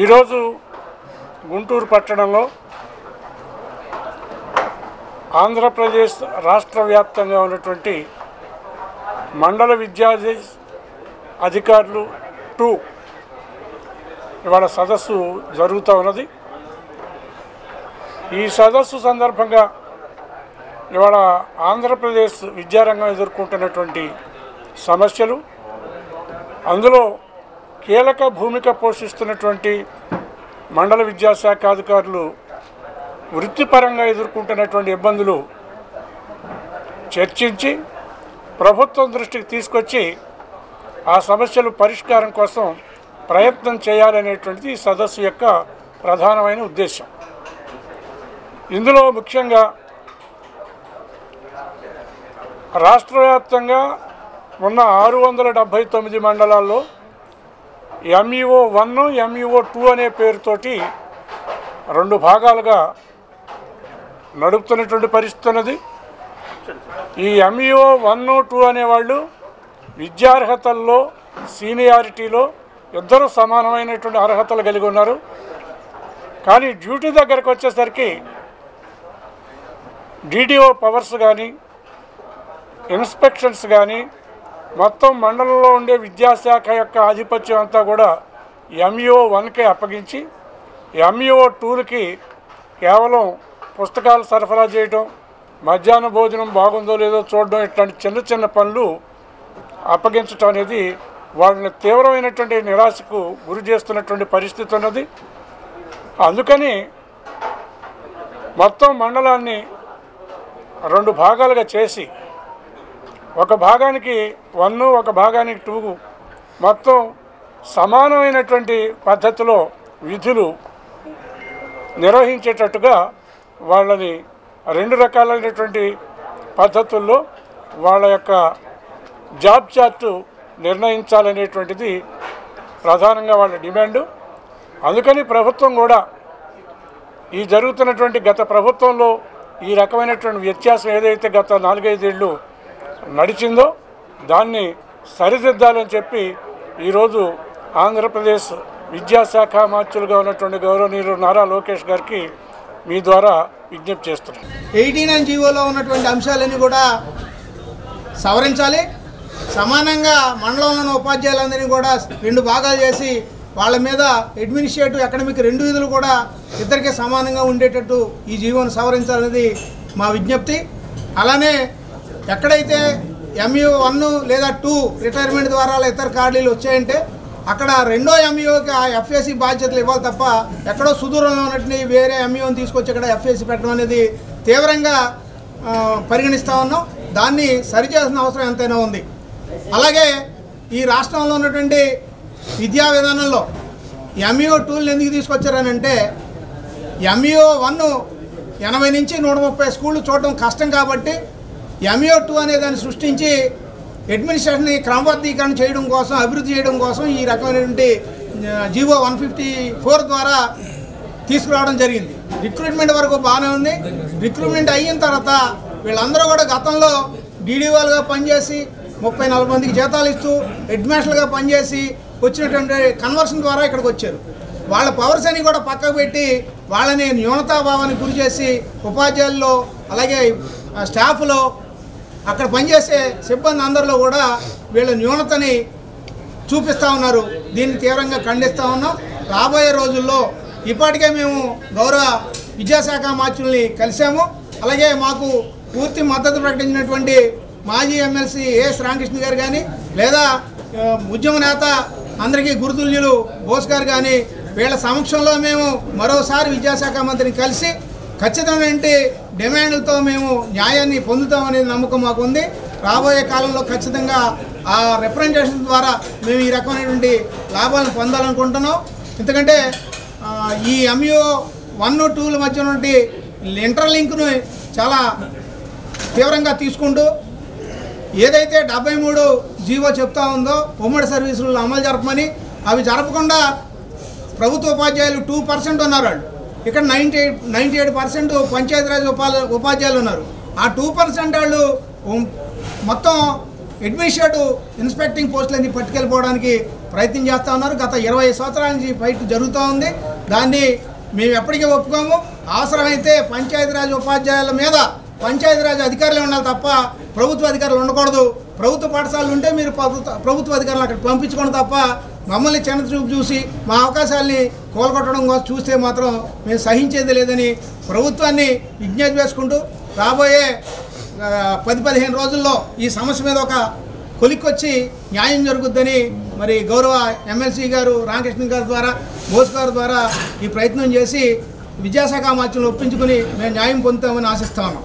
ఈరోజు గుంటూరు పట్టణంలో ఆంధ్రప్రదేశ్ రాష్ట్ర వ్యాప్తంగా ఉన్నటువంటి మండల విద్యా అధికారులు 2 ఇవాళ సదస్సు జరుగుతూ ఉన్నది. ఈ సదస్సు సందర్భంగా ఇవాళ ఆంధ్రప్రదేశ్ విద్యారంగం ఎదుర్కొంటున్నటువంటి సమస్యలు, అందులో కీలక భూమిక పోషిస్తున్నటువంటి మండల విద్యాశాఖ అధికారులు వృత్తిపరంగా ఎదుర్కొంటున్నటువంటి ఇబ్బందులు చర్చించి ప్రభుత్వం దృష్టికి తీసుకొచ్చి ఆ సమస్యలు పరిష్కారం కోసం ప్రయత్నం చేయాలనేటువంటిది ఈ సదస్సు యొక్క ప్రధానమైన ఉద్దేశం. ఇందులో ముఖ్యంగా రాష్ట్ర వ్యాప్తంగా ఉన్న 679 మండలాల్లో MEO 1, MEO 2 అనే పేరుతోటి 2 భాగాలుగా నడుపుతున్నటువంటి పరిస్థితి ఉన్నది. ఈ MEO 1, 2 అనేవాళ్ళు విద్యార్హతల్లో సీనియారిటీలో ఇద్దరు సమానమైనటువంటి అర్హతలు కలిగి ఉన్నారు. కానీ డ్యూటీ దగ్గరకు వచ్చేసరికి DDO పవర్స్ కానీ ఇన్స్పెక్షన్స్ కానీ మొత్తం మండలంలో ఉండే విద్యాశాఖ యొక్క ఆధిపత్యం అంతా కూడా MEO 1కే అప్పగించి MEO 2కి కేవలం పుస్తకాలు సరఫరా చేయడం, మధ్యాహ్న భోజనం బాగుందో లేదో చూడడం, ఇట్లాంటి చిన్న చిన్న పనులు అప్పగించడం అనేది వాళ్ళని తీవ్రమైనటువంటి నిరాశకు గురి చేస్తున్నటువంటి పరిస్థితి ఉన్నది. అందుకని మొత్తం మండలాన్ని 2 భాగాలుగా చేసి ఒక భాగానికి 1, ఒక భాగానికి 2 మొత్తం సమానమైనటువంటి పద్ధతిలో విధులు నిర్వహించేటట్టుగా వాళ్ళని 2 రకాలైనటువంటి పద్ధతుల్లో వాళ్ళ యొక్క జాబ్ చార్టు నిర్ణయించాలనేటువంటిది ప్రధానంగా వాళ్ళ డిమాండు. అందుకని ప్రభుత్వం కూడా ఈ జరుగుతున్నటువంటి గత ప్రభుత్వంలో ఈ రకమైనటువంటి వ్యత్యాసం ఏదైతే గత 4-5 ఏళ్ళు నడిచిందో దాన్ని సరిదిద్దాలని చెప్పి ఈరోజు ఆంధ్రప్రదేశ్ విద్యాశాఖ మార్చులుగా ఉన్నటువంటి గౌరవనీయులు నారా లోకేష్ గారికి మీ ద్వారా విజ్ఞప్తి చేస్తున్నాం. 89 జీవోలో ఉన్నటువంటి అంశాలన్నీ కూడా సవరించాలి. సమానంగా మండలంలోని ఉపాధ్యాయులందరినీ కూడా 2 భాగాలు చేసి వాళ్ళ మీద అడ్మినిస్ట్రేటివ్ అకాడమిక్ 2 విధులు కూడా ఇద్దరికీ సమానంగా ఉండేటట్టు ఈ జీవోను సవరించాలనేది మా విజ్ఞప్తి. అలానే ఎక్కడైతే MEO 1 లేదా 2 రిటైర్మెంట్ ద్వారా ఇతర ఖాళీలు వచ్చాయంటే అక్కడ 2వ MEOకి ఆ FAC బాధ్యతలు ఇవ్వాలి తప్ప ఎక్కడో సుదూరంలో ఉన్నట్టు వేరే MEOని తీసుకొచ్చి అక్కడ FAC పెట్టడం అనేది తీవ్రంగా పరిగణిస్తూ ఉన్నాం. దాన్ని సరిచేయాల్సిన అవసరం ఎంతైనా ఉంది. అలాగే ఈ రాష్ట్రంలో ఉన్నటువంటి విద్యా విధానంలో MEO 2లు ఎందుకు తీసుకొచ్చారనంటే MEO 1 80 నుంచి 130 స్కూళ్ళు చూడడం కష్టం కాబట్టి MEO 2 అనే దాన్ని సృష్టించి అడ్మినిస్ట్రేషన్ని క్రమబద్ధీకరణ చేయడం కోసం, అభివృద్ధి చేయడం కోసం ఈ రకమైనటువంటి జీవో 154 ద్వారా తీసుకురావడం జరిగింది. రిక్రూట్మెంట్ వరకు బాగానే ఉంది. రిక్రూట్మెంట్ అయిన తర్వాత వీళ్ళందరూ కూడా గతంలో DDOలుగా పనిచేసి 30-40 మందికి జీతాలు ఇస్తూ హెడ్ మాస్టర్లుగా పనిచేసి వచ్చినటువంటి కన్వర్షన్ ద్వారా ఇక్కడికి వచ్చారు. వాళ్ళ పవర్స్ అని కూడా పక్కకు పెట్టి వాళ్ళని న్యూనతాభావానికి గురి చేసి ఉపాధ్యాయుల్లో అలాగే స్టాఫ్లో అక్కడ పనిచేసే సిబ్బంది అందరిలో కూడా వీళ్ళ న్యూనతని చూపిస్తూ ఉన్నారు. దీన్ని తీవ్రంగా ఖండిస్తూ ఉన్నాం. రాబోయే రోజుల్లో ఇప్పటికే మేము గౌరవ విద్యాశాఖ మార్చుల్ని కలిసాము. అలాగే మాకు పూర్తి మద్దతు ప్రకటించినటువంటి మాజీ ఎమ్మెల్సీ AS రామకృష్ణ గారు కానీ లేదా ఉద్యమ నేత అందరికీ గురుతుల్యులు బోస్ గారు కానీ వీళ్ళ సమక్షంలో మేము మరోసారి విద్యాశాఖ మంత్రిని కలిసి ఖచ్చితమైన డిమాండ్లతో మేము న్యాయాన్ని పొందుతామనేది నమ్మకం మాకు ఉంది. రాబోయే కాలంలో ఖచ్చితంగా ఆ రిప్రజెంటేషన్ ద్వారా మేము ఈ రకమైనటువంటి లాభాలను పొందాలనుకుంటున్నాం. ఎందుకంటే ఈ MEO 1, 2ల మధ్య ఉన్నటువంటి ఇంటర్లింక్ను చాలా తీవ్రంగా తీసుకుంటూ ఏదైతే 73 జీవో చెప్తా ఉందో ఉమ్మడి సర్వీసులను అమలు జరపమని, అవి జరపకుండా ప్రభుత్వ ఉపాధ్యాయులు 2% ఉన్నారు. వాళ్ళు ఇక్కడ 98% పంచాయతీరాజ్ ఉపాధ్యాయులు ఉన్నారు. ఆ 2% వాళ్ళు మొత్తం అడ్మినిస్ట్రేటివ్ ఇన్స్పెక్టింగ్ పోస్టులన్నీ పట్టుకెళ్ళిపోవడానికి ప్రయత్నం చేస్తూ ఉన్నారు. గత 20 సంవత్సరాల నుంచి ఫైట్ జరుగుతూ ఉంది. దాన్ని మేము ఎప్పటికీ ఒప్పుకోము. అవసరమైతే పంచాయతీరాజ్ ఉపాధ్యాయుల మీద పంచాయతీరాజ్ అధికారులే ఉండాలి తప్ప ప్రభుత్వ అధికారులు ఉండకూడదు. ప్రభుత్వ పాఠశాలలు ఉంటే మీరు ప్రభుత్వ అధికారులు అక్కడ పంపించుకోండి తప్ప మమ్మల్ని చిన్నచూపు చూసి మా అవకాశాలని కోలుకొట్టడం కోసం చూస్తే మాత్రం మేము సహించేది లేదని ప్రభుత్వాన్ని విజ్ఞప్తి చేసుకుంటూ రాబోయే 10-15 రోజుల్లో ఈ సమస్య మీద ఒక కొలిక్కొచ్చి న్యాయం జరుగుద్దని మరి గౌరవ ఎమ్మెల్సీ గారు రామకృష్ణ గారి ద్వారా బోస్ గారి ద్వారా ఈ ప్రయత్నం చేసి విద్యాశాఖ మార్చులను ఒప్పించుకుని మేము న్యాయం పొందుతామని ఆశిస్తా ఉన్నాం.